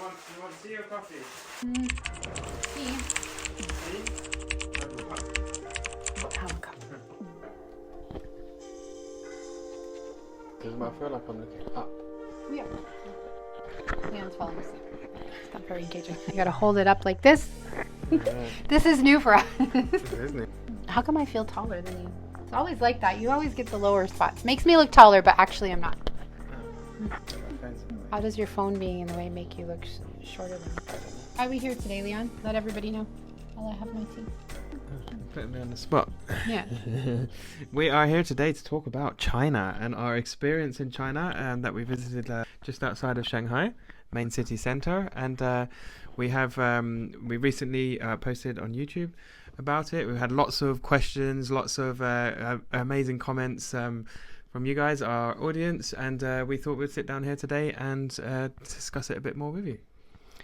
You want tea or coffee? Tea. Tea? Have a cup. I feel like I'm looking up. Yeah. Leon's falling asleep. It's not very engaging. I gotta hold it up like this. This is new for us. Isn't it? How come I feel taller than you? It's always like that. You always get the lower spots. Makes me look taller, but actually I'm not. How does your phone being in the way make you look shorter than me? Why are we here today, Leon? Let everybody know while I have my tea. Putting me on the spot. Yeah. We are here today to talk about China and our experience in China that we visited just outside of Shanghai, main city center. And we recently posted on YouTube about it. We've had lots of questions, lots of amazing comments from you guys, our audience, and we thought we'd sit down here today and discuss it a bit more with you.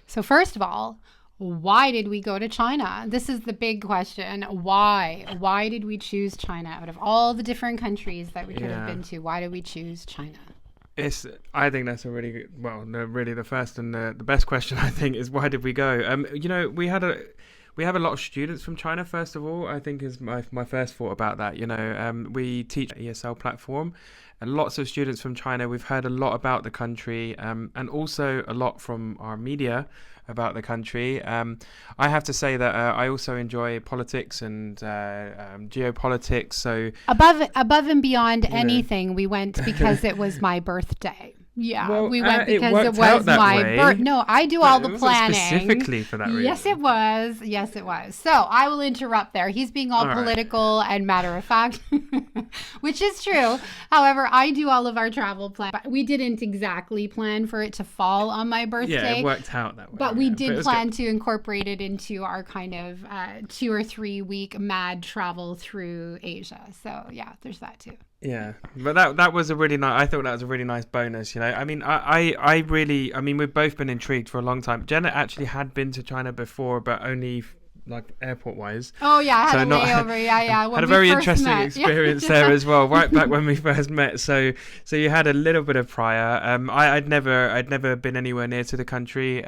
So first of all, why did we go to China? This is the big question. Why? Why did we choose China out of all the different countries that we could have been to? Why did we choose China? I think that's a really good, really the first and the best question, I think, is why did we go? We have a lot of students from China, first of all, I think is my first thought about that. We teach ESL platform and lots of students from China. We've heard a lot about the country and also a lot from our media about the country. I have to say that I also enjoy politics and geopolitics. So above and beyond anything, we went because it was my birthday. Yeah, well, we went because it was my birthday. No, I do all the planning. Specifically for that reason. Yes, it was. Yes, it was. So I will interrupt there. He's being all political and matter of fact, which is true. However, I do all of our travel plans. We didn't exactly plan for it to fall on my birthday. Yeah, it worked out that way. But we did plan to incorporate it into our kind of 2 or 3 week mad travel through Asia. So yeah, there's that too. Yeah, but that was a really nice. I thought that was a really nice bonus. I mean, we've both been intrigued for a long time. Jenna actually had been to China before, but only like airport wise. Oh yeah, I had a layover. Yeah. Had a very interesting experience there as well, right back when we first met. So you had a little bit of prior. I'd never been anywhere near to the country.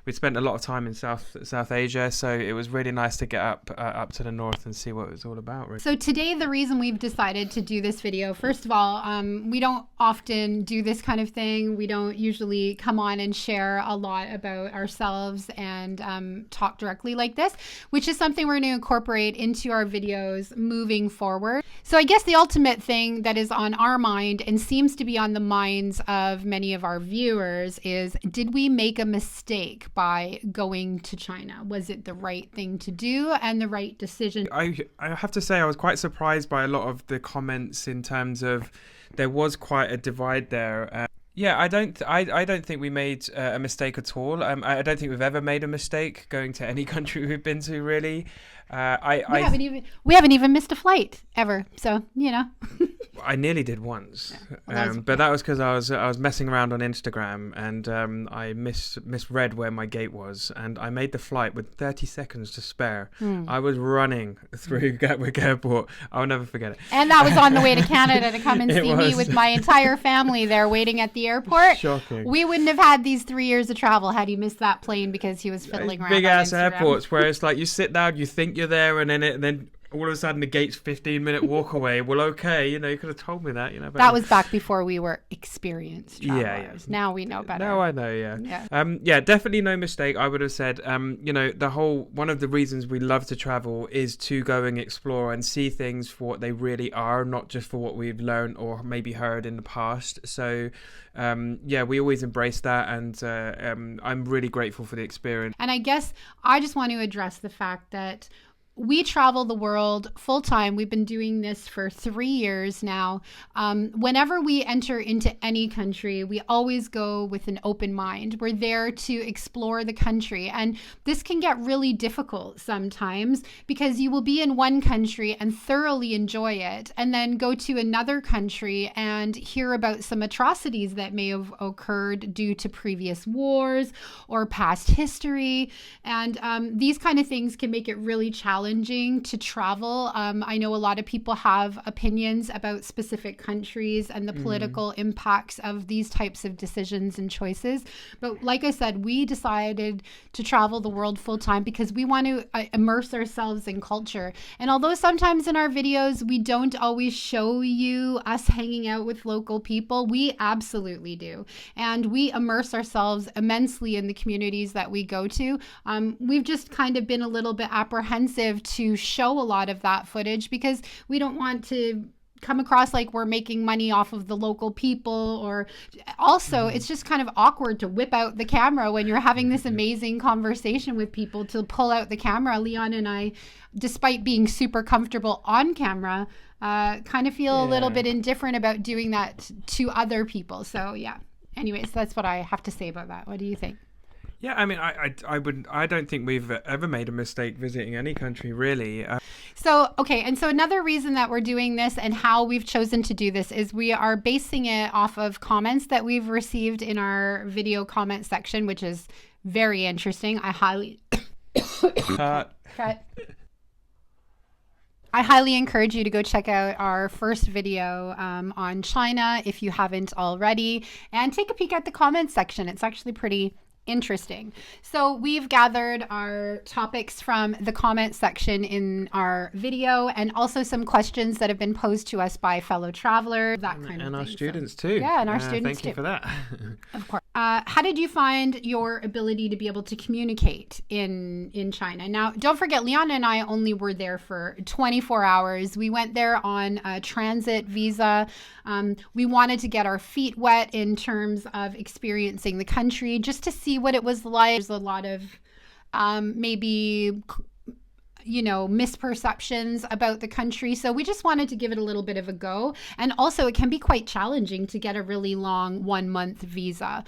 We'd spent a lot of time in South Asia, so it was really nice to get up to the north and see what it was all about. Really. So today, the reason we've decided to do this video, first of all, we don't often do this kind of thing. We don't usually come on and share a lot about ourselves and talk directly like this, which is something we're going to incorporate into our videos moving forward. So I guess the ultimate thing that is on our mind and seems to be on the minds of many of our viewers is, did we make a mistake by going to China? Was it the right thing to do and the right decision? I have to say I was quite surprised by a lot of the comments in terms of there was quite a divide there. Yeah, I don't think we made a mistake at all. I don't think we've ever made a mistake going to any country we've been to, really. We haven't even missed a flight ever. So, I nearly did once, but that was because I was messing around on Instagram and I misread where my gate was, and I made the flight with 30 seconds to spare. I was running through Gatwick Airport. I'll never forget it. And that was on the way to Canada to come and see me with my entire family there waiting at the airport. Shocking. We wouldn't have had these 3 years of travel had he missed that plane because he was fiddling around. Big ass airports where it's like you sit down, you think you're there, and then all of a sudden the gate's 15-minute walk away. Well, okay, you could have told me that, But that was back before we were experienced travelers. Yeah. Now we know better. Now I know, yeah. Definitely no mistake. I would have said, one of the reasons we love to travel is to go and explore and see things for what they really are, not just for what we've learned or maybe heard in the past. So, we always embrace that, and I'm really grateful for the experience. And I guess I just want to address the fact that we travel the world full time. We've been doing this for 3 years now. Whenever we enter into any country, we always go with an open mind. We're there to explore the country. And this can get really difficult sometimes because you will be in one country and thoroughly enjoy it, and then go to another country and hear about some atrocities that may have occurred due to previous wars or past history. And these kind of things can make it really challenging challenging to travel. I know a lot of people have opinions about specific countries and the political impacts of these types of decisions and choices. But like I said, we decided to travel the world full time because we want to immerse ourselves in culture. And although sometimes in our videos, we don't always show you us hanging out with local people, we absolutely do. And we immerse ourselves immensely in the communities that we go to. We've just kind of been a little bit apprehensive to show a lot of that footage because we don't want to come across like we're making money off of the local people, or also it's just kind of awkward to whip out the camera when you're having this amazing conversation with people, to pull out the camera. Leon and I, despite being super comfortable on camera, kind of feel a little bit indifferent about doing that to other people. So yeah, anyways, that's what I have to say about that. What do you think? Yeah, I mean, I don't think we've ever made a mistake visiting any country, really. So another reason that we're doing this and how we've chosen to do this is we are basing it off of comments that we've received in our video comment section, which is very interesting. I highly encourage you to go check out our first video on China if you haven't already, and take a peek at the comment section. It's actually pretty interesting. So we've gathered our topics from the comment section in our video, and also some questions that have been posed to us by fellow travelers, that kind of thing. And our students too. Yeah, and our students too. Thank you for that. Of course. How did you find your ability to be able to communicate in China? Now, don't forget, Leon and I only were there for 24 hours. We went there on a transit visa. We wanted to get our feet wet in terms of experiencing the country, just to see what it was like. There's a lot of maybe misperceptions about the country. So we just wanted to give it a little bit of a go. And also it can be quite challenging to get a really long 1 month visa.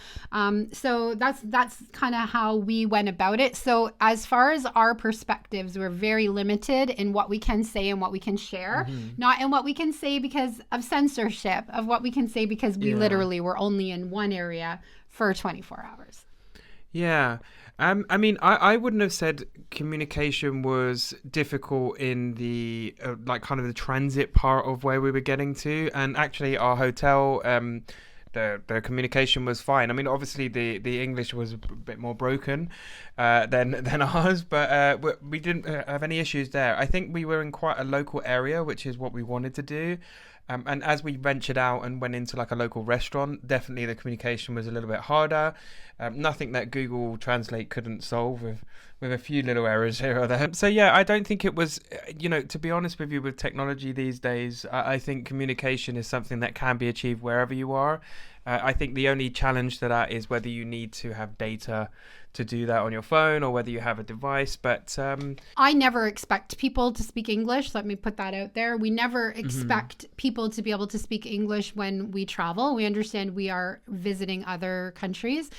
So that's kind of how we went about it. So as far as our perspectives, we're very limited in what we can say and what we can share, not in what we can say because of censorship, of what we can say because we literally were only in one area for 24 hours. Yeah. I mean, I wouldn't have said communication was difficult in the kind of the transit part of where we were getting to, and actually our hotel, the communication was fine. I mean, obviously the English was a bit more broken than ours, but we didn't have any issues there. I think we were in quite a local area, which is what we wanted to do. And as we ventured out and went into like a local restaurant, definitely the communication was a little bit harder. Nothing that Google Translate couldn't solve, with a few little errors here or there. So yeah, I don't think it was, to be honest with you, with technology these days, I think communication is something that can be achieved wherever you are. I think the only challenge to that is whether you need to have data to do that on your phone or whether you have a device. But I never expect people to speak English. Let me put that out there. We never expect people to be able to speak English when we travel. We understand we are visiting other countries.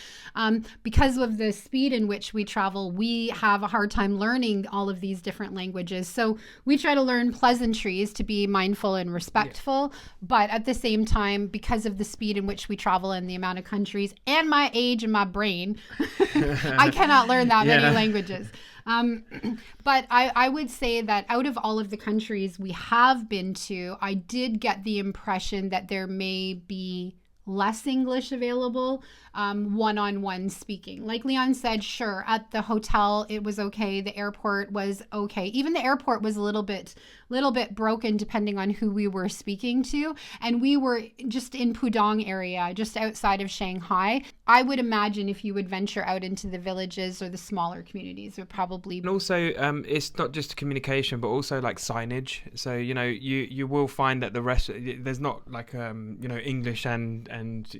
Because of the speed in which we travel, we have a hard time learning all of these different languages. So we try to learn pleasantries to be mindful and respectful. Yeah. But at the same time, because of the speed in which we travel and the amount of countries and my age and my brain, I cannot learn that many languages. But I would say that out of all of the countries we have been to, I did get the impression that there may be less English available, one-on-one speaking. Like Leon said, sure, at the hotel it was okay. The airport was okay. Even the airport was a little bit broken depending on who we were speaking to. And we were just in Pudong area, just outside of Shanghai. I would imagine if you would venture out into the villages or the smaller communities, would probably. And also, it's not just communication, but also like signage. So you will find that the rest there's not like English and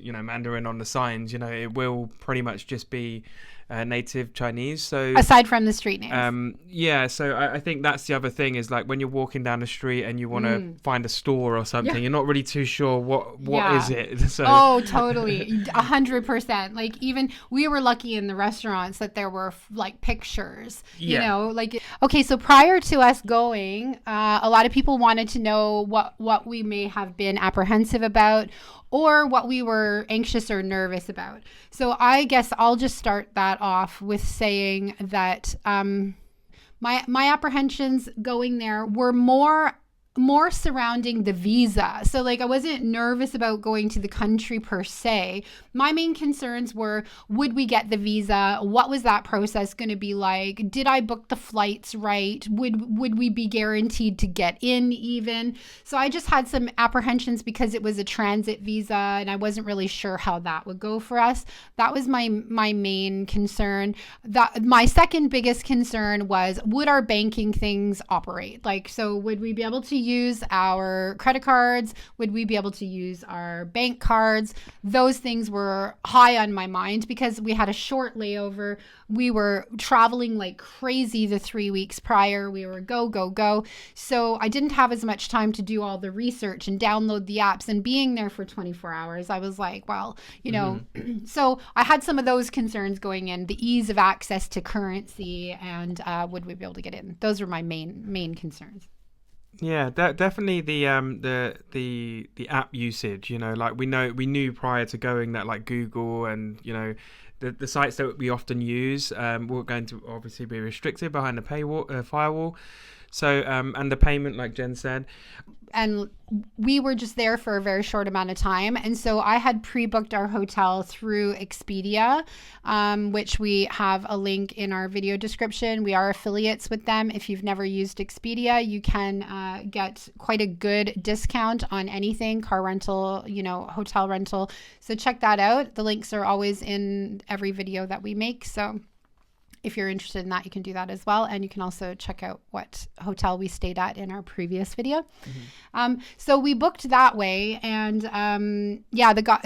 Mandarin on the signs. It will pretty much just be native Chinese. So aside from the street names, so I think that's the other thing is like when you're walking down the street and you want to find a store or something, you're not really too sure what is it. So oh, totally, 100%. Like even we were lucky in the restaurants that there were like pictures. Okay. So prior to us going, a lot of people wanted to know what we may have been apprehensive about, or what we were anxious or nervous about. So I guess I'll just start that off with saying that my my apprehensions going there were more surrounding the visa. So like I wasn't nervous about going to the country per se. My main concerns were, would we get the visa? What was that process going to be like? Did I book the flights right? Would we be guaranteed to get in even? So I just had some apprehensions because it was a transit visa and I wasn't really sure how that would go for us. That was my main concern. My second biggest concern was, would our banking things operate? Like, so would we be able to use our credit cards? Would we be able to use our bank cards? Those things were high on my mind because we had a short layover. We were traveling like crazy the 3 weeks prior. We were go, go, go. So I didn't have as much time to do all the research and download the apps, and being there for 24 hours, I was like, well, you know, so I had some of those concerns going in, the ease of access to currency and would we be able to get in? Those were my main concerns. Yeah, definitely the app usage. You know, like we knew prior to going that like Google and the sites that we often use were going to obviously be restricted behind the paywall firewall. So and the payment, like Jen said. And we were just there for a very short amount of time. And so I had pre-booked our hotel through Expedia, which we have a link in our video description. We are affiliates with them. If you've never used Expedia, you can get quite a good discount on anything, car rental, hotel rental. So check that out. The links are always in every video that we make. So if you're interested in that, you can do that as well. And you can also check out what hotel we stayed at in our previous video. So we booked that way. And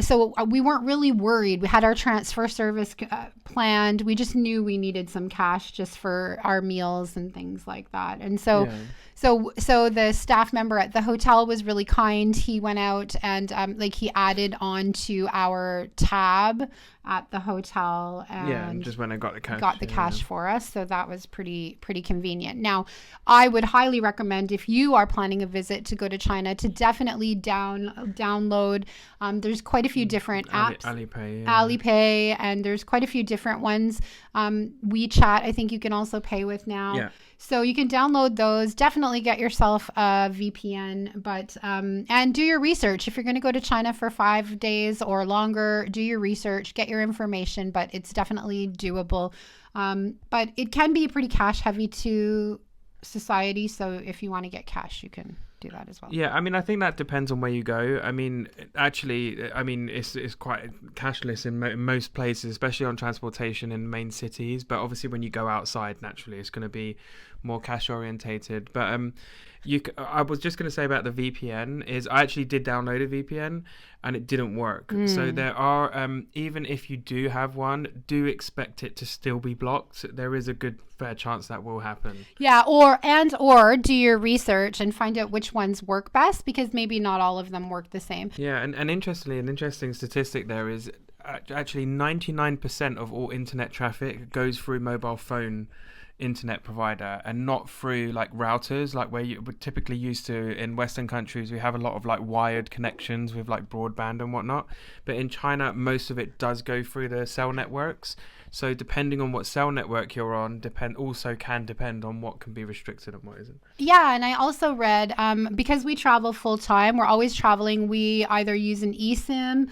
so we weren't really worried. We had our transfer service planned. We just knew we needed some cash just for our meals and things like that. And so the staff member at the hotel was really kind. He went out and he added on to our tab at the hotel and just when I got the cash. For us. So that was pretty convenient. Now, I would highly recommend, if you are planning a visit to go to China, to definitely download. There's quite a few different apps. Alipay, and there's quite a few different ones. WeChat, I think you can also pay with now. Yeah. So you can download those. Definitely get yourself a VPN, but and do your research. If you're going to go to China for 5 days or longer, do your research, get your information, but it's definitely doable. But it can be pretty cash heavy to society. So if you want to get cash, you can do that as well. Yeah, I mean, I think that depends on where you go. I mean, actually, it's quite cashless in most places, especially on transportation in main cities. But obviously, when you go outside, naturally, it's going to be more cash orientated. But I was just going to say about the VPN is I actually did download a VPN and it didn't work. So there are, even if you do have one, do expect it to still be blocked. There is a good fair chance that will happen. Yeah, or do your research and find out which ones work best, because maybe not all of them work the same. Yeah, and interestingly, an interesting statistic there is actually 99% of all internet traffic goes through mobile phone internet provider and not through like routers, like where you would typically used to in Western countries. We have a lot of like wired connections with like broadband and whatnot, but in China most of it does go through the cell networks. So depending on what cell network you're on can depend on what can be restricted and what isn't. Yeah, and I also read, because we travel full time, we're always traveling, we either use an eSIM,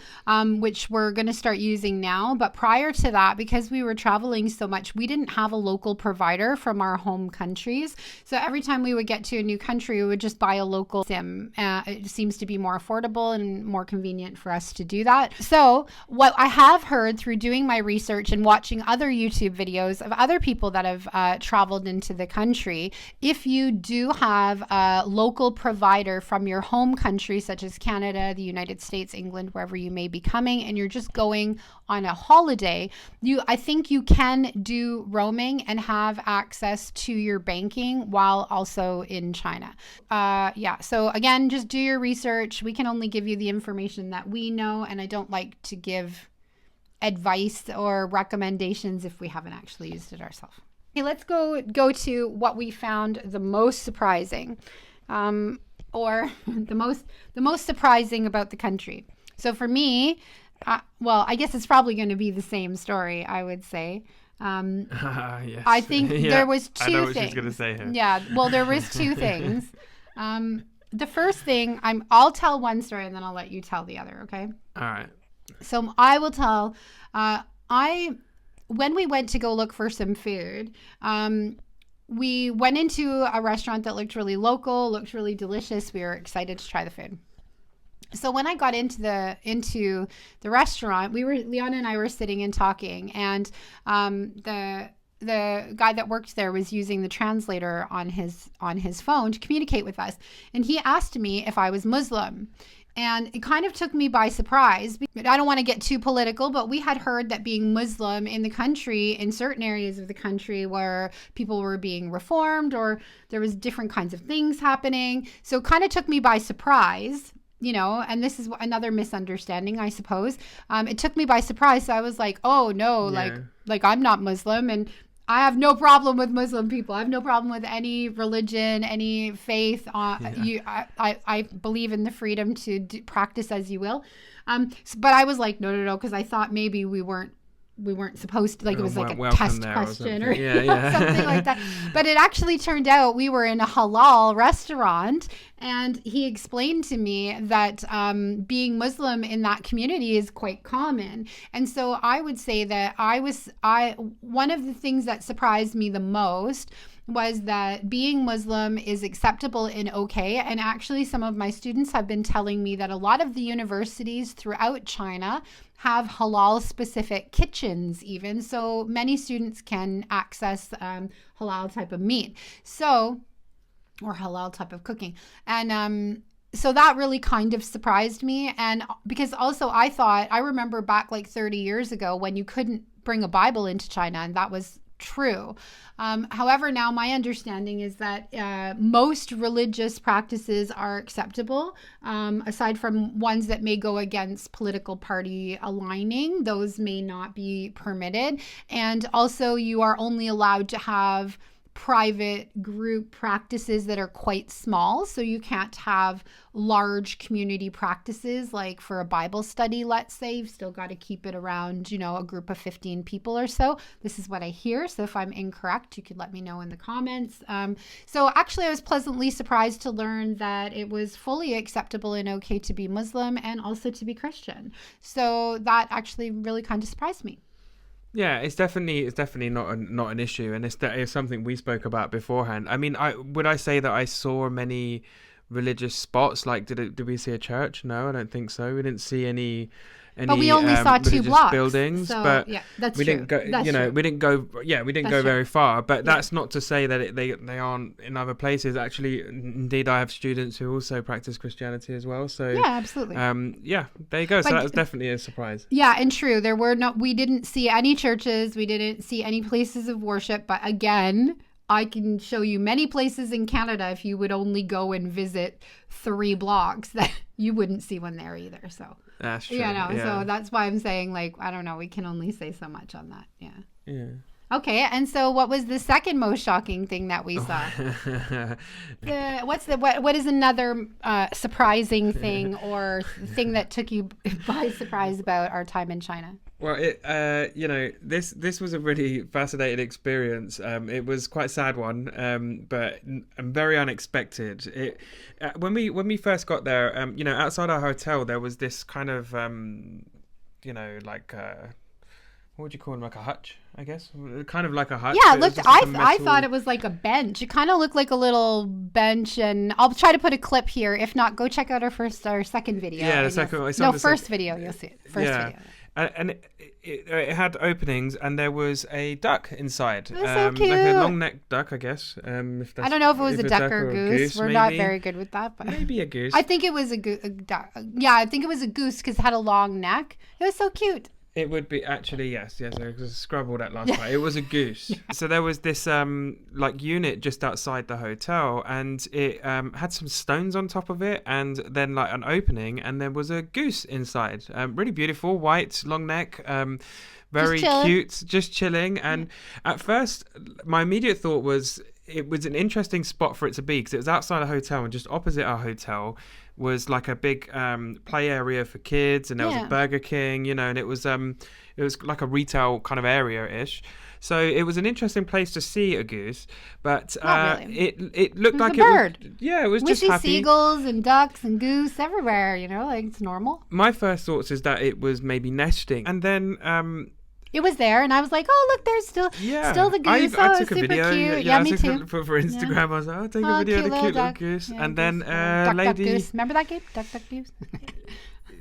which we're going to start using now. But prior to that, because we were traveling so much, we didn't have a local provider from our home countries. So every time we would get to a new country, we would just buy a local SIM. It seems to be more affordable and more convenient for us to do that. So what I have heard through doing my research and watching other YouTube videos of other people that have traveled into the country, if you do have a local provider from your home country, such as Canada, the United States, England, wherever you may be coming, and you're just going on a holiday, I think you can do roaming and have access to your banking while also in China. So again, just do your research. We can only give you the information that we know, and I don't like to give advice or recommendations if we haven't actually used it ourselves. Okay, let's go to what we found the most surprising, or the most surprising about the country. So for me, I guess it's probably going to be the same story, I would say. Yes. I think Yeah, there was I know two what things. she's gonna say here. Yeah, well, there was two things. The first thing, I'll tell one story and then I'll let you tell the other, okay? All right. So I will tell. When we went to go look for some food, we went into a restaurant that looked really local, looked really delicious. We were excited to try the food. So when I got into the restaurant, Leon and I were sitting and talking, and the guy that worked there was using the translator on his phone to communicate with us, and he asked me if I was Muslim. And it kind of took me by surprise. I don't want to get too political, but we had heard that being Muslim in the country, in certain areas of the country where people were being reformed or there was different kinds of things happening. So it kind of took me by surprise, and this is another misunderstanding, I suppose. It took me by surprise. So I was like, oh no, Yeah. like I'm not Muslim, and I have no problem with Muslim people. I have no problem with any religion, any faith. I believe in the freedom to practice as you will. But I was like, no, because I thought maybe we weren't supposed to, like, it was like a test question or something like that. But it actually turned out we were in a halal restaurant, and he explained to me that being Muslim in that community is quite common. And so I would say that one of the things that surprised me the most was that being Muslim is acceptable and okay. And actually, some of my students have been telling me that a lot of the universities throughout China have halal specific kitchens even. So many students can access halal type of meat. Or halal type of cooking. And so that really kind of surprised me. And because also I remember back like 30 years ago when you couldn't bring a Bible into China, and that was true. However, now my understanding is that most religious practices are acceptable, aside from ones that may go against political party aligning. Those may not be permitted. And also, you are only allowed to have private group practices that are quite small. So you can't have large community practices like for a Bible study, let's say. You've still got to keep it around, a group of 15 people or so. This is what I hear. So if I'm incorrect, you could let me know in the comments. So actually, I was pleasantly surprised to learn that it was fully acceptable and okay to be Muslim and also to be Christian. So that actually really kind of surprised me. Yeah, it's definitely not an issue, and it's something we spoke about beforehand. I mean, would I say that I saw many religious spots? Like, did we see a church? No, I don't think so. We didn't see any. But we only saw 2 blocks. Buildings, so, but yeah, that's we true. didn't go. That's true. We didn't go. Yeah, we didn't That's go true. very far. But that's not to say that they aren't in other places. Actually, indeed, I have students who also practice Christianity as well. So yeah, absolutely. Yeah, there you go. So But- that was definitely a surprise. Yeah, and true. We didn't see any churches. We didn't see any places of worship. But again, I can show you many places in Canada if you would only go and visit 3 blocks that you wouldn't see one there either. So That's true. so that's why I'm saying, like, I don't know, we can only say so much on that. Yeah. Yeah. Okay, and so what was the second most shocking thing that we saw? What is another surprising thing or thing that took you by surprise about our time in China? Well, this was a really fascinating experience. It was quite a sad one, but very unexpected. When we first got there, outside our hotel, there was this kind of, what would you call them? Like a hutch, I guess. Kind of like a hutch. Yeah, It was looked. just like a I metal- thought it was like a bench. It kind of looked like a little bench, and I'll try to put a clip here. If not, go check out our second video. Yeah, the and second you'll- one. It's No, on the first sec- video. You'll see it. First Yeah. video. And it had openings, and there was a duck inside. It was so Like a cute. long-necked duck, I guess. If that's, I don't know if it was a duck or a a goose. We're not maybe. very good with that, but Maybe a goose. I think it was a duck. Yeah, I think it was a goose because it had a long neck. It was so cute. It would be actually yes. I scrabbled that last part. It was a goose. So there was this unit just outside the hotel, and it had some stones on top of it, and then like an opening, and there was a goose inside. Really beautiful, white, long neck, very Just chilling. cute, just chilling. And at first, my immediate thought was, it was an interesting spot for it to be because it was outside a hotel, and just opposite our hotel was like a big play area for kids, and there was a Burger King, you know, and it was like a retail kind of area-ish. So it was an interesting place to see a goose, but really. it looked like a bird. It was we just see happy. seagulls and ducks and goose everywhere, you know, like it's normal. My first thoughts is that it was maybe nesting, and then it was there, and I was like, "Oh, look, there's still the goose. I took a super video. cute. Yeah, me I took too. For Instagram, I was like, I'll take a video of the cute little goose, yeah, and goose, then duck, lady. Duck, goose. Remember that game, Duck Duck Goose?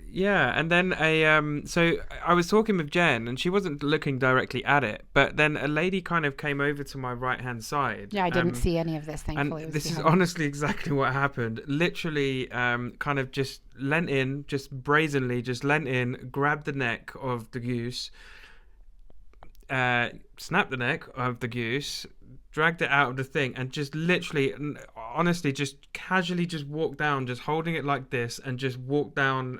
Yeah, and then so I was talking with Jen, and she wasn't looking directly at it, but then a lady kind of came over to my right-hand side. Yeah, I didn't see any of this, thankfully. And this is honestly exactly what happened. Literally, kind of just leant in, just brazenly, just leant in, grabbed the neck of the goose, snapped the neck of the goose, dragged it out of the thing, and just literally, honestly, just casually just walked down, just holding it like this, and just walked down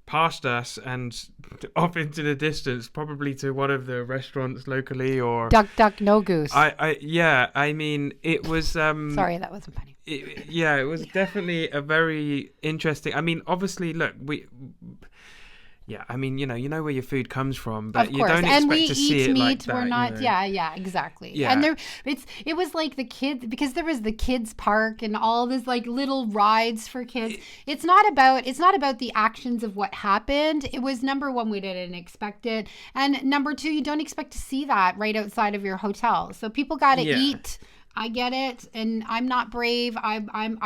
past us and off into the distance, probably to one of the restaurants locally, or Duck Duck No Goose. I mean, it was sorry, that wasn't funny. It was definitely a very interesting. I mean, obviously, look, I mean, you know where your food comes from, but you don't expect to see it meat, like that. We're not, you know? yeah, exactly. Yeah. And it was like the kids, because there was the kids park and all this like little rides for kids. It's not about the actions of what happened. It was, number one, we didn't expect it, and number two, you don't expect to see that right outside of your hotel. So people got to eat. I get it, and I'm not brave. I'm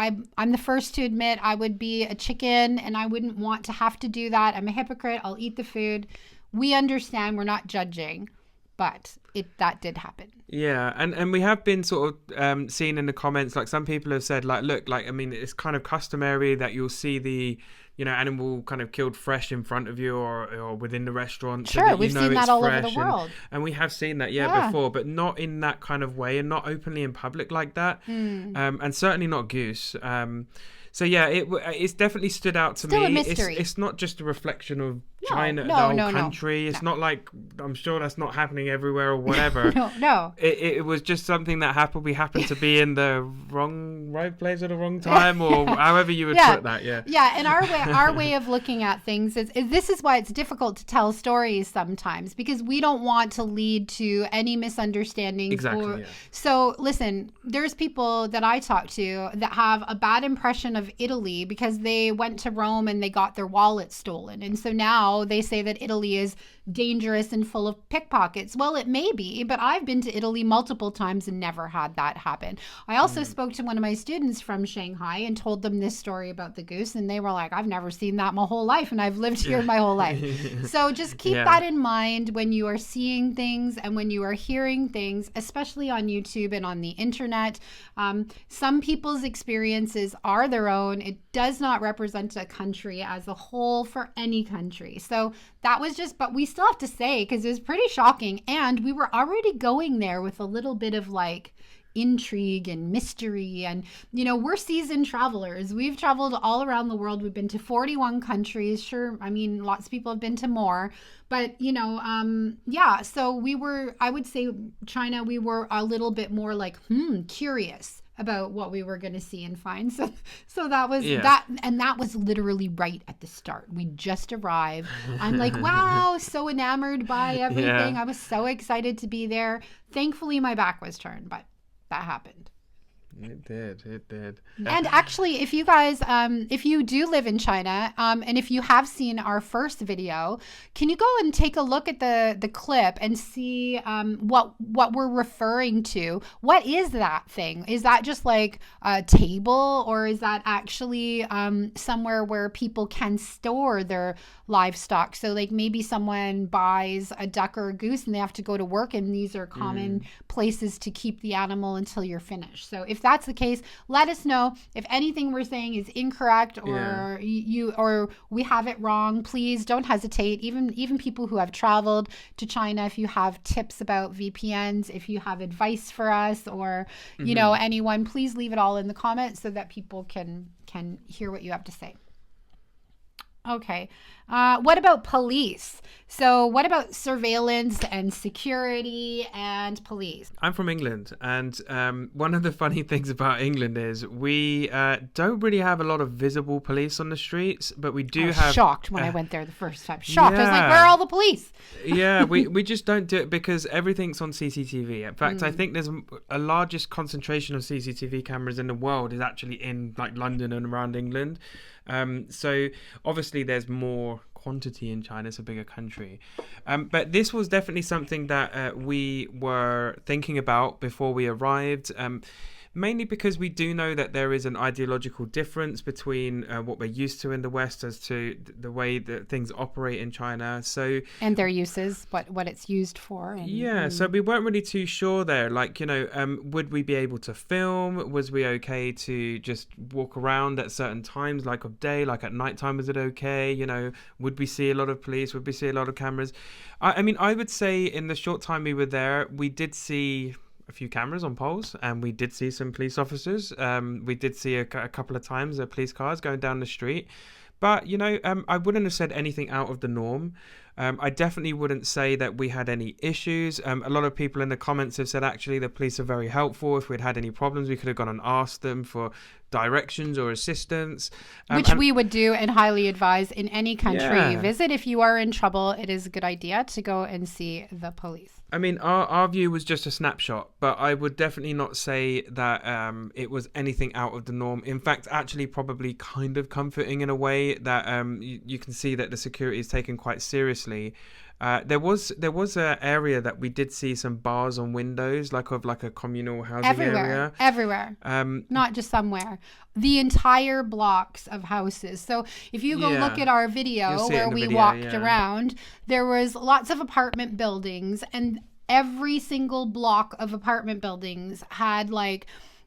the first to admit I would be a chicken, and I wouldn't want to have to do that. I'm a hypocrite. I'll eat the food. We understand. We're not judging, but that did happen. Yeah, and we have been sort of seen in the comments, like some people have said, like, look, like, I mean, it's kind of customary that you'll see the, you know, animal kind of killed fresh in front of you or within the restaurant. Sure, we've seen that all over the world. And we have seen that, before, but not in that kind of way, and not openly in public like that. And certainly not goose. So yeah, it's definitely stood out to me. Still a mystery. It's not just a reflection of China, the whole country. It's not like, I'm sure that's not happening everywhere or whatever. No. It was just something that happened. We happened to be in the right place at the wrong time, or however you would put that. Yeah. Yeah, and our way of looking at things is this is why it's difficult to tell stories sometimes, because we don't want to lead to any misunderstandings. Exactly. So listen, there's people that I talk to that have a bad impression of Italy because they went to Rome and they got their wallet stolen, and so now they say that Italy is dangerous and full of pickpockets. Well, it may be, but I've been to Italy multiple times and never had that happen. I also spoke to one of my students from Shanghai and told them this story about the goose, and they were like, I've never seen that my whole life, and I've lived here my whole life. So just keep that in mind when you are seeing things and when you are hearing things, especially on YouTube and on the internet. Some people's experiences are their own. It does not represent a country as a whole for any country. So that was just, but we still have to say, because it was pretty shocking, and we were already going there with a little bit of like intrigue and mystery, and you know, we're seasoned travelers. We've traveled all around the world. We've been to 41 countries. Sure, I mean, lots of people have been to more, but you know, so we were, I would say China, we were a little bit more like curious about what we were going to see and find. So that was that, and that was literally right at the start. We just arrived. I'm like, wow, so enamored by everything. I was so excited to be there. Thankfully, my back was turned, but that happened. It did. And actually, if you guys, if you do live in China, and if you have seen our first video, can you go and take a look at the clip and see what we're referring to? What is that thing? Is that just like a table, or is that actually somewhere where people can store their livestock? So like maybe someone buys a duck or a goose and they have to go to work, and these are common places to keep the animal until you're finished. So if that's the case, let us know. If anything we're saying is incorrect, or or we have it wrong, please don't hesitate. Even people who have traveled to China, if you have tips about VPNs, if you have advice for us, or you know, anyone, please leave it all in the comments so that people can hear what you have to say. Okay. What about police? So, what about surveillance and security and police? I'm from England, and one of the funny things about England is we don't really have a lot of visible police on the streets, but we I do was have. shocked when I went there the first time. Shocked. I was like, where are all the police? Yeah, we just don't do it because everything's on CCTV. In fact, I think there's a largest concentration of CCTV cameras in the world is actually in like London and around England. So obviously there's more quantity in China. It's a bigger country. But this was definitely something that we were thinking about before we arrived. Mainly because we do know that there is an ideological difference between what we're used to in the West as to the way that things operate in China. So and their uses, what it's used for. And, so we weren't really too sure there. Like, would we be able to film? Was we okay to just walk around at certain times, like of day, like at nighttime? Was it okay? Would we see a lot of police? Would we see a lot of cameras? I mean, I would say in the short time we were there, we did see a few cameras on poles, and we did see some police officers. We did see a couple of times police cars going down the street, but I wouldn't have said anything out of the norm. I definitely wouldn't say that we had any issues. A lot of people in the comments have said actually the police are very helpful. If we'd had any problems, we could have gone and asked them for directions or assistance, which we would do and highly advise in any country you visit. If you are in trouble, it is a good idea to go and see the police. I mean, our view was just a snapshot, but I would definitely not say that it was anything out of the norm. In fact, actually probably kind of comforting in a way that you can see that the security is taken quite seriously. There was an area that we did see some bars on windows, like a communal housing area. Everywhere. Not just somewhere. The entire blocks of houses. So if you go look at our video where we walked around, there was lots of apartment buildings, and every single block of apartment buildings had like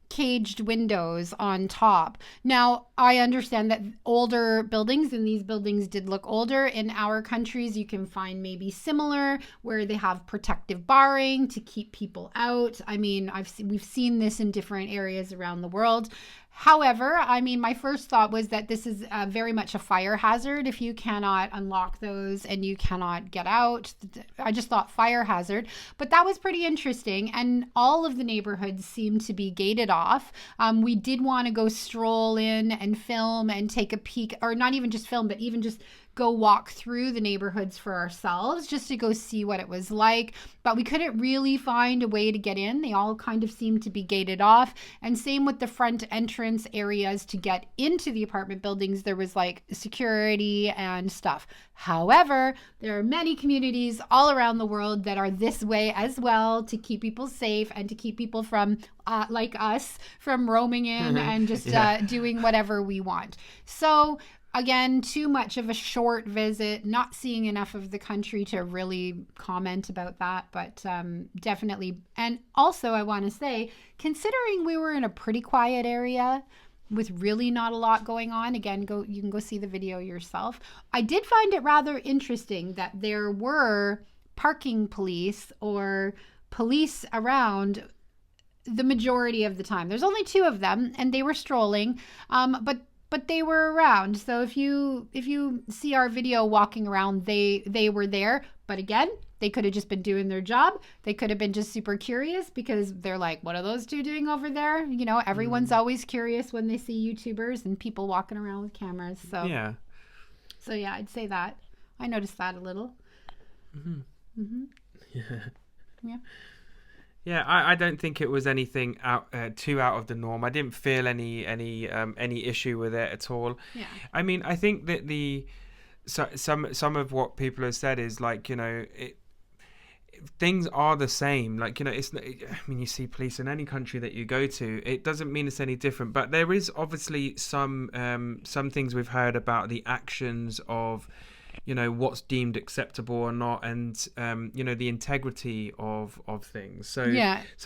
caged windows on top. Now, I understand that older buildings, and these buildings did look older. In our countries, you can find maybe similar where they have protective barring to keep people out. I mean, we've seen this in different areas around the world. However, I mean, my first thought was that this is very much a fire hazard if you cannot unlock those and you cannot get out. I just thought fire hazard, but that was pretty interesting. And all of the neighborhoods seemed to be gated off. We did want to go stroll in and film and take a peek, or not even just film, but even just go walk through the neighborhoods for ourselves just to go see what it was like. But we couldn't really find a way to get in. They all kind of seemed to be gated off. And same with the front entrance areas to get into the apartment buildings. There was like security and stuff. However, there are many communities all around the world that are this way as well, to keep people safe and to keep people from, like us, from roaming in and just doing whatever we want. So again, too much of a short visit, not seeing enough of the country to really comment about that, but definitely. And also, I want to say, considering we were in a pretty quiet area with really not a lot going on, again, you can go see the video yourself. I did find it rather interesting that there were parking police or police around the majority of the time. There's only 2 of them, and they were strolling, but they were around. So if you see our video walking around, they were there. But again, they could have just been doing their job. They could have been just super curious because they're like, what are those 2 doing over there? Everyone's always curious when they see YouTubers and people walking around with cameras. So yeah, I'd say that. I noticed that a little. Yeah. Yeah, I don't think it was anything too out of the norm. I didn't feel any issue with it at all. Yeah. I mean, I think that some of what people have said is like, things are the same. Like, you see police in any country that you go to. It doesn't mean it's any different. But there is obviously some things we've heard about the actions of, what's deemed acceptable or not, and the integrity of things. So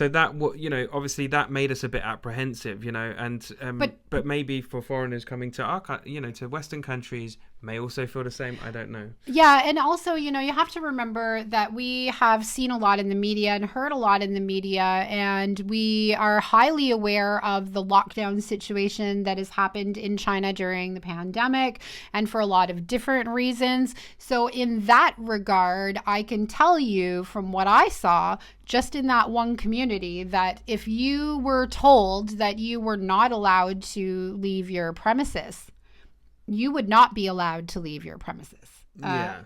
that obviously that made us a bit apprehensive, and but maybe for foreigners coming to our to Western countries, may also feel the same. I don't know. Yeah, and also, you have to remember that we have seen a lot in the media and heard a lot in the media, and we are highly aware of the lockdown situation that has happened in China during the pandemic and for a lot of different reasons. So in that regard, I can tell you from what I saw just in that one community that if you were told that you were not allowed to leave your premises, you would not be allowed to leave your premises.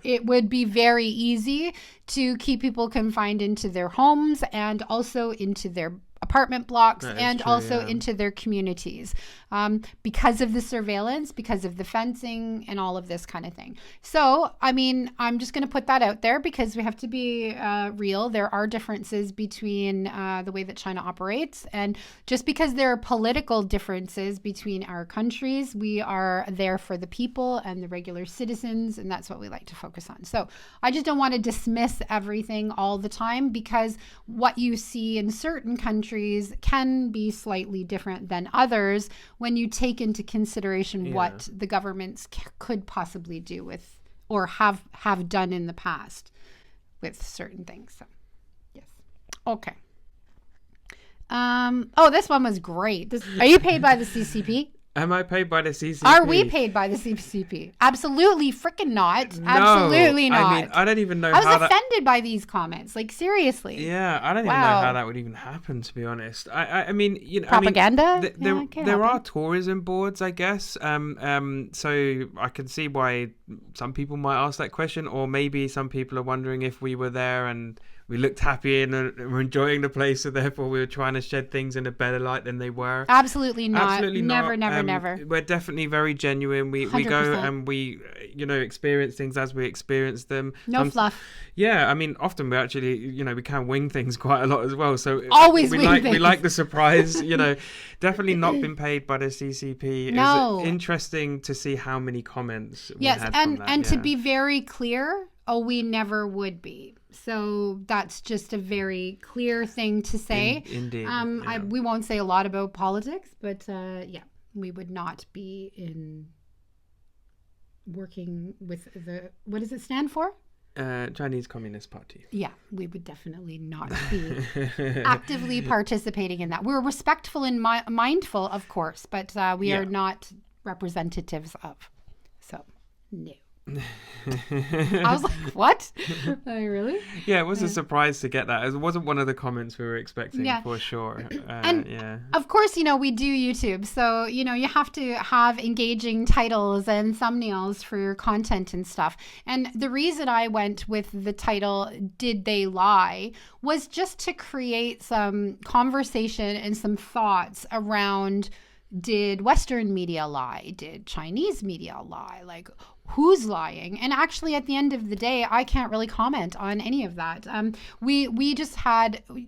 It would be very easy to keep people confined into their homes and also into their apartment blocks and also into their communities because of the surveillance, because of the fencing and all of this kind of thing. So, I mean, I'm just going to put that out there because we have to be real. There are differences between the way that China operates. And just because there are political differences between our countries, we are there for the people and the regular citizens. And that's what we like to focus on. So I just don't want to dismiss everything all the time because what you see in certain countries can be slightly different than others when you take into consideration what the governments could possibly do with or have done in the past with certain things. So, yes. Okay. This one was great. Are you paid by the CCP? Am I paid by the CCP? Are we paid by the CCP? Absolutely freaking not. No, Absolutely not. I mean, I don't even know I was offended by these comments. Like, seriously. Yeah, I don't even know how that would even happen, to be honest. I mean, propaganda? There are tourism boards, I guess. So I can see why some people might ask that question, or maybe some people are wondering if we were there and we looked happy and were enjoying the place, so therefore we were trying to shed things in a better light than they were. Absolutely not. Absolutely never, not. Never. We're definitely very genuine. We go and we, experience things as we experience them. No fluff. Yeah, I mean, often we actually, we can wing things quite a lot as well. So always we like the surprise. Definitely not been paid by the CCP. No. It's interesting to see how many comments we had from that. And to be very clear, we never would be. So that's just a very clear thing to say. Indeed. We won't say a lot about politics, but we would not be working with what does it stand for? Chinese Communist Party. Yeah, we would definitely not be actively participating in that. We're respectful and mindful, of course, but we are not representatives of. So, no. I was like, what? Really? Yeah, it was a surprise to get that. It wasn't one of the comments we were expecting for sure. Of course, we do YouTube. So, you have to have engaging titles and thumbnails for your content and stuff. And the reason I went with the title, Did They Lie? Was just to create some conversation and some thoughts around, did Western media lie? Did Chinese media lie? Like, who's lying? And actually, at the end of the day, I can't really comment on any of that. We just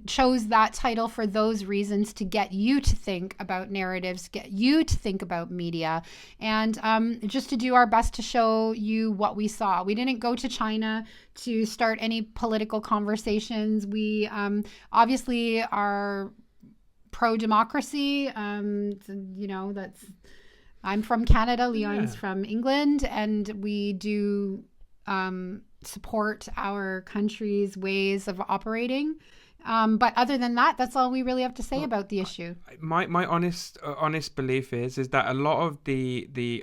chose that title for those reasons, to get you to think about narratives, get you to think about media, and just to do our best to show you what we saw. We didn't go to China to start any political conversations. We obviously are pro-democracy. That's... I'm from Canada, Leon's from England, and we do support our country's ways of operating. But other than that, that's all we really have to say about the issue. My honest belief is that a lot of the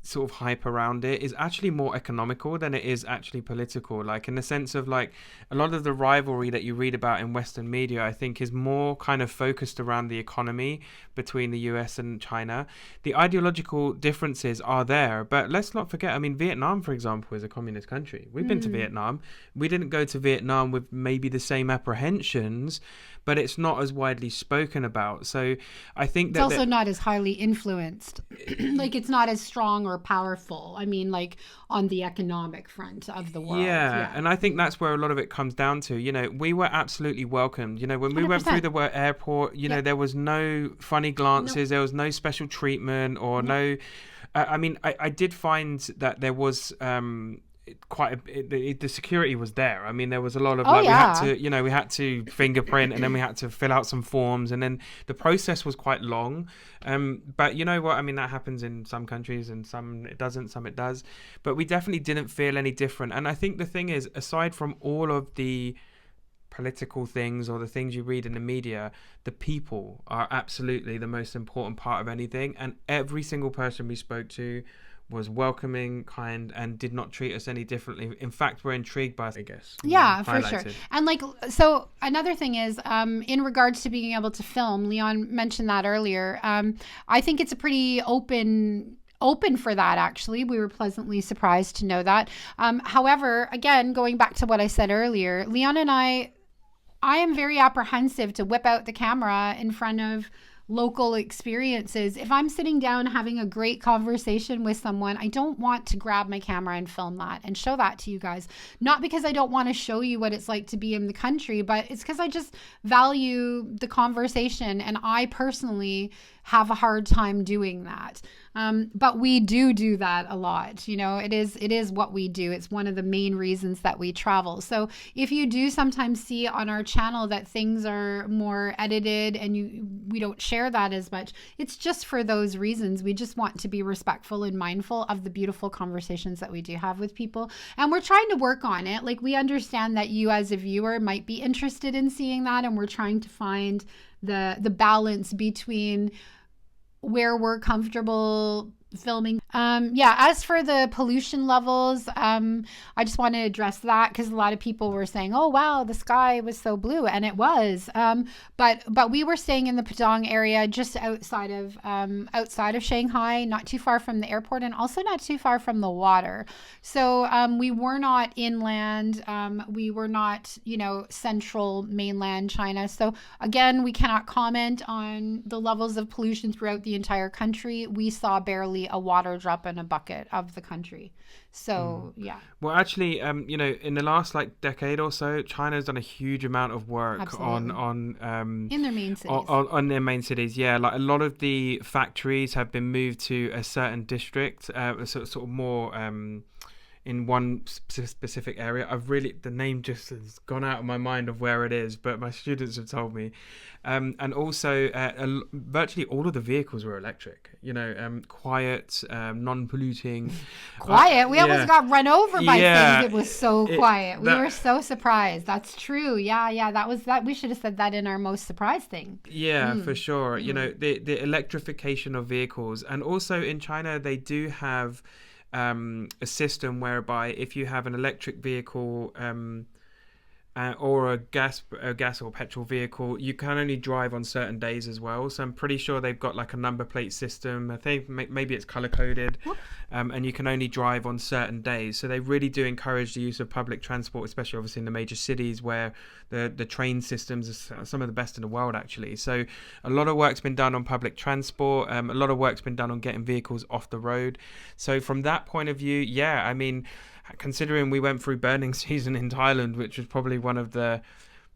sort of hype around it is actually more economical than it is actually political. Like, in the sense of, like, a lot of the rivalry that you read about in Western media, I think, is more kind of focused around the economy between the US and China. The ideological differences are there, but let's not forget, I mean, Vietnam, for example, is a communist country. We've been to Vietnam. We didn't go to Vietnam with maybe the same apprehensions, but it's not as widely spoken about. So I think it's also not as highly influenced. Like, it's not as strong or powerful. I mean, like, on the economic front of the world. Yeah, and I think that's where a lot of it comes down to. We were absolutely welcomed. When we 100%. Went through the airport, there was no funny glances, there was no special treatment or no... I mean, I did find that there was... the security was there. I mean, there was a lot of Oh like yeah. we had to fingerprint, and then we had to fill out some forms, and then the process was quite long. But you know what? I mean, that happens in some countries, and some it doesn't, some it does. But we definitely didn't feel any different. And I think the thing is, aside from all of the political things or the things you read in the media, the people are absolutely the most important part of anything. And every single person we spoke to was welcoming, kind, and did not treat us any differently. In fact, we're intrigued by, I guess. Yeah, for sure. Highlighted. And like, so another thing is, in regards to being able to film, Leon mentioned that earlier. I think it's a pretty open for that. Actually, we were pleasantly surprised to know that. However, again, going back to what I said earlier, Leon and I am very apprehensive to whip out the camera in front of local experiences. If I'm sitting down having a great conversation with someone, I don't want to grab my camera and film that and show that to you guys. Not because I don't want to show you what it's like to be in the country, but it's because I just value the conversation, and I personally have a hard time doing that. But we do that a lot. You know, it is what we do. It's one of the main reasons that we travel. So if you do sometimes see on our channel that things are more edited and we don't share that as much, it's just for those reasons. We just want to be respectful and mindful of the beautiful conversations that we do have with people. And we're trying to work on it. Like, we understand that you as a viewer might be interested in seeing that, and we're trying to find the balance between where we're comfortable filming. As for the pollution levels, I just want to address that, because a lot of people were saying, oh wow, the sky was so blue, and it was. But we were staying in the Pudong area, just outside of Shanghai, not too far from the airport, and also not too far from the water. So we were not inland. We were not, central mainland China. So again, we cannot comment on the levels of pollution throughout the entire country. We saw barely a water drop in a bucket of the country. So yeah. Well, actually, in the last decade or so, China's done a huge amount of work Absolutely. on in their main cities. on their main cities. Yeah, like a lot of the factories have been moved to a certain district, sort of more in one specific area. The name just has gone out of my mind of where it is, but my students have told me. And also, virtually all of the vehicles were electric. Quiet, non-polluting. Quiet. We almost got run over by things. It was so quiet. We were so surprised. That's true. Yeah. That was that. We should have said that in our most surprised thing. Yeah, for sure. The electrification of vehicles, and also in China they do have a system whereby if you have an electric vehicle or a gas or petrol vehicle, you can only drive on certain days as well. So I'm pretty sure they've got like a number plate system. I think maybe it's color coded, and you can only drive on certain days. So they really do encourage the use of public transport, especially obviously in the major cities where the train systems are some of the best in the world, actually. So a lot of work's been done on public transport. A lot of work's been done on getting vehicles off the road. So from that point of view, yeah, I mean, considering we went through burning season in Thailand, which was probably one of the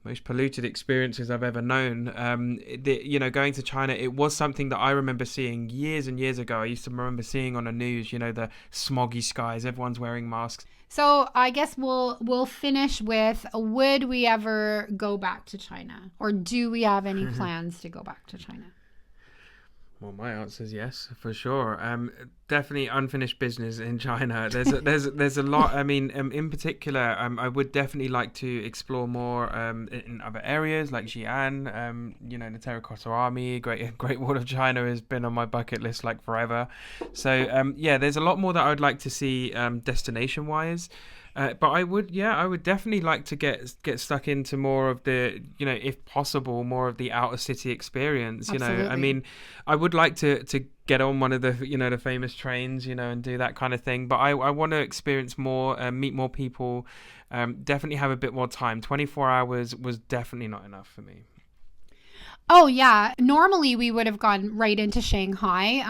most polluted experiences I've ever known, going to China, it was something that I remember seeing years and years ago. I used to remember seeing on the news, the smoggy skies, everyone's wearing masks. So I guess we'll finish with, would we ever go back to China, or do we have any plans to go back to China? Well, my answer is yes, for sure. Definitely unfinished business in China. There's a lot. I mean, in particular, I would definitely like to explore more in other areas like Xi'an. The Terracotta Army, Great Wall of China has been on my bucket list like forever. So there's a lot more that I would like to see destination wise. But I would definitely like to get stuck into more of the, if possible, more of the outer city experience. Absolutely. I mean, I would like to get on one of the, the famous trains, and do that kind of thing. But I want to experience more, meet more people, definitely have a bit more time. 24 hours was definitely not enough for me. Oh, yeah. Normally, we would have gone right into Shanghai.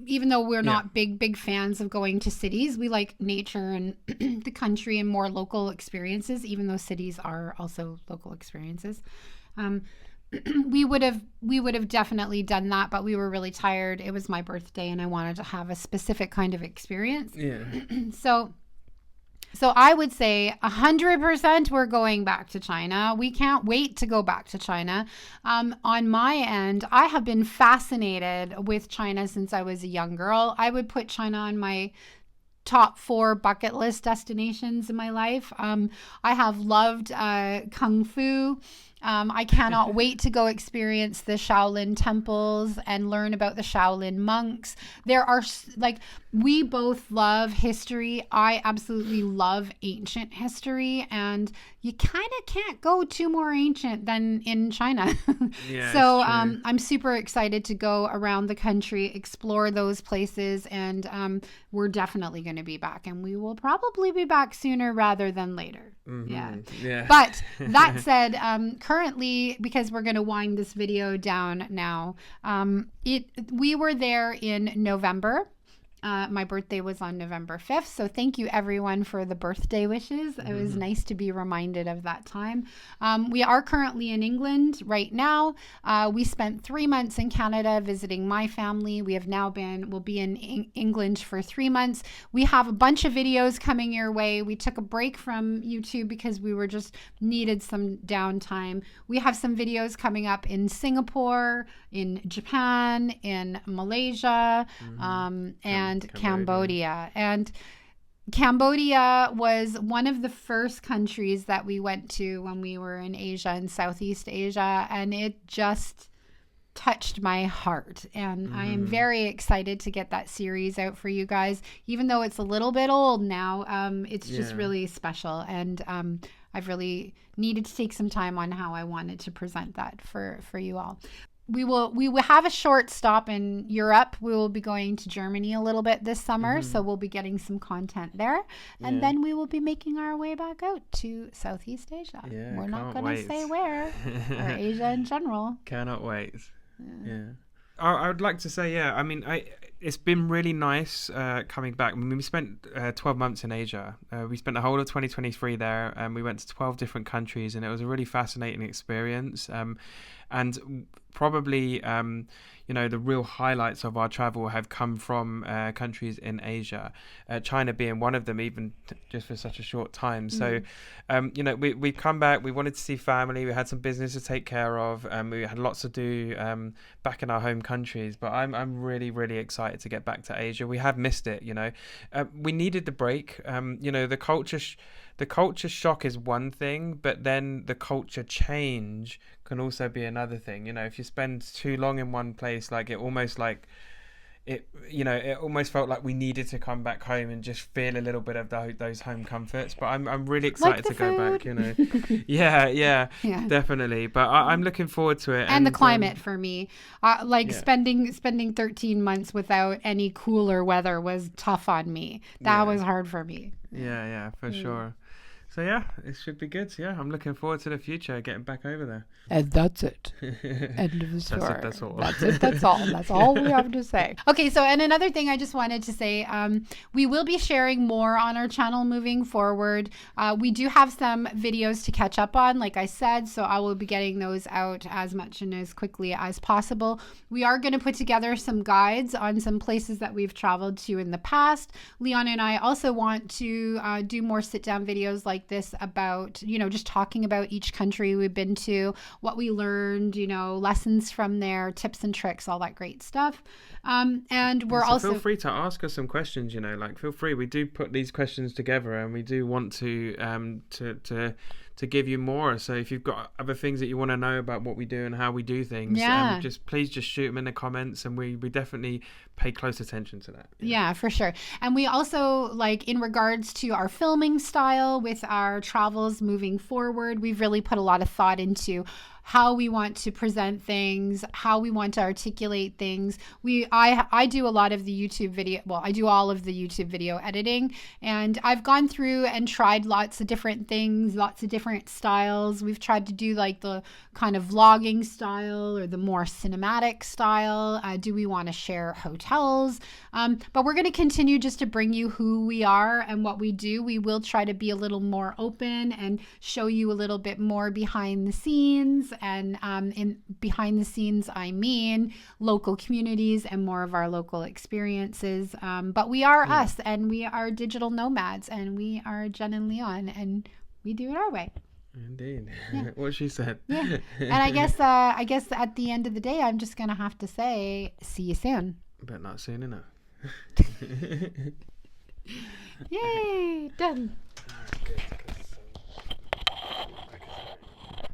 Even though we're not big fans of going to cities, we like nature and the country and more local experiences, even though cities are also local experiences. We would have definitely done that, but we were really tired. It was my birthday and I wanted to have a specific kind of experience. Yeah. So So I would say 100% we're going back to China. We can't wait to go back to China. On my end, I have been fascinated with China since I was a young girl. I would put China on my top 4 bucket list destinations in my life. I have loved Kung Fu. I cannot wait to go experience the Shaolin temples and learn about the Shaolin monks. There are, like, we both love history. I absolutely love ancient history, and you kind of can't go too more ancient than in China. Yeah, So it's true. I'm super excited to go around the country, explore those places, and we're definitely going to be back, and we will probably be back sooner rather than later. Yeah. Yeah. But that said, currently, because we're going to wind this video down now, we were there in November. My birthday was on November 5th. So thank you everyone for the birthday wishes. It was nice to be reminded of that time. We are currently in England right now. We spent 3 months in Canada visiting my family. We'll be in England for 3 months. We have a bunch of videos coming your way. We took a break from YouTube because we were just needed some downtime. We have some videos coming up in Singapore, in Japan, in Malaysia, and Cambodia. And Cambodia was one of the first countries that we went to when we were in Asia and Southeast Asia, and it just touched my heart. And I am very excited to get that series out for you guys, even though it's a little bit old now. It's just really special, and I've really needed to take some time on how I wanted to present that for you all. We will have a short stop in Europe. We will be going to Germany a little bit this summer, so we'll be getting some content there, and then we will be making our way back out to Southeast Asia. Yeah, we're not can't going to wait. say where, or Asia in general. Cannot wait. Yeah. I would like to say, I mean, it's been really nice coming back. I mean, we spent 12 months in Asia. We spent the whole of 2023 there, and we went to 12 different countries, and it was a really fascinating experience. And probably, the real highlights of our travel have come from countries in Asia, China being one of them, even just for such a short time. So, we've come back. We wanted to see family. We had some business to take care of. We had lots to do back in our home countries. But I'm really, really excited to get back to Asia. We have missed it. We needed the break. The culture shock is one thing, but then the culture change can also be another thing. If you spend too long in one place, it almost felt like we needed to come back home and just feel a little bit of those home comforts. But I'm really excited to go back. Yeah, definitely. But I'm looking forward to it. And the climate for me, spending 13 months without any cooler weather was tough on me. That was hard for me. Yeah, for sure. So it should be good. Yeah, I'm looking forward to the future, getting back over there. And that's it. End of the story. That's all. That's it. That's all. That's all we have to say. Okay, so and another thing I just wanted to say, we will be sharing more on our channel moving forward. We do have some videos to catch up on, like I said, so I will be getting those out as much and as quickly as possible. We are going to put together some guides on some places that we've traveled to in the past. Leon and I also want to do more sit-down videos like this about, just talking about each country we've been to, what we learned, lessons from there, tips and tricks, all that great stuff. And we're also feel free to ask us some questions. Feel free. We do put these questions together, and we do want to give you more. So if you've got other things that you want to know about what we do and how we do things, please shoot them in the comments, and we definitely pay close attention to that. Yeah, for sure. And we also, in regards to our filming style with our travels moving forward, we've really put a lot of thought into how we want to present things, how we want to articulate things. I do a lot of the YouTube video. Well, I do all of the YouTube video editing, and I've gone through and tried lots of different things, lots of different styles. We've tried to do the kind of vlogging style or the more cinematic style. Do we want to share hotels? But we're going to continue just to bring you who we are and what we do. We will try to be a little more open and show you a little bit more behind the scenes and in behind the scenes, I mean local communities and more of our local experiences. But we are us, and we are digital nomads, and we are Jen and Leon, and we do it our way. Indeed. Yeah. What she said. Yeah. And I guess at the end of the day, I'm just gonna have to say, see you soon. But not soon enough. Yay! Done.